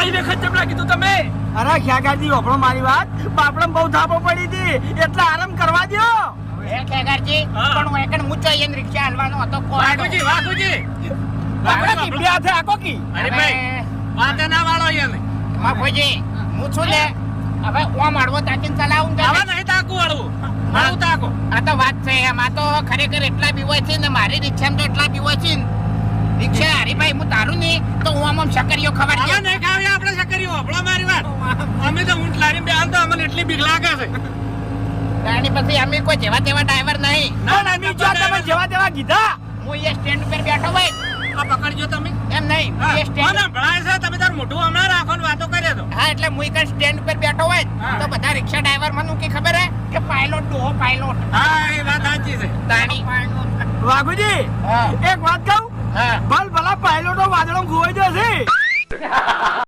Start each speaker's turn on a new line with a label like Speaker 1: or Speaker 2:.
Speaker 1: એ વખત જમ લાગી તું તમે
Speaker 2: અરે ખ્યાગાજી ઓપડો મારી વાત બાપડમ બહુ થાપો પડી હતી એટલે આરામ કરવા દો
Speaker 3: એ ખેગારજી પણ હું એકણ મૂચો એને રિક્ષા હાલવાનો હતો
Speaker 1: વાઘુજી
Speaker 2: બાપડા કી બે હાથે આકો કી
Speaker 1: અરે ભાઈ વાતે ના વાળો યાને
Speaker 3: માફોજી હું છું લે હવે ઓમ આડવો તાકીને ચલાવું કે
Speaker 1: હવે નહીં તાકું વાળવું મારું તાકો
Speaker 3: આ તો વાત છે એમાં તો ખરેખર એટલા બીવાય છે ને મારી રિક્ષામાં તો એટલા બીવાય છે રિક્ષા હરીભાઈ હું તારું નહીં તો હું આમ શકરીઓ ખબર
Speaker 1: હવે નહીં ખાવી આપણે શકરીઓ હપળો મારી વાત અમે તો ઊંટ લારીને બેહાલ તો અમને એટલી બીક લાગે છે
Speaker 3: ગાડી પછી અમે કોઈ જેવા તેવા ડ્રાઈવર નહીં
Speaker 2: ના ના મી જો તમે જેવા તેવા કીધા
Speaker 3: હું એ સ્ટેન્ડ ઉપર બેઠો ભાઈ
Speaker 1: આ પકડજો તમે
Speaker 3: એમ નહીં એ સ્ટેન્ડ
Speaker 1: કોને ભણાય છે તમે તાર મોઢું હમણાં રાખો ને વાતો કરે તો
Speaker 3: હા એટલે હું એક સ્ટેન્ડ ઉપર બેઠો હોય તો બધા રિક્ષા ડ્રાઈવર મને કે ખબર હે કે પાયલોટ ડોહો પાયલોટ
Speaker 1: હા એ વાત સાચી છે
Speaker 3: તાણી
Speaker 2: વાઘુજી
Speaker 3: હા
Speaker 2: એક વાત કહું
Speaker 3: હા
Speaker 2: ભલ ભલા પાયલોટો વાદળો ખોવાઈ જશે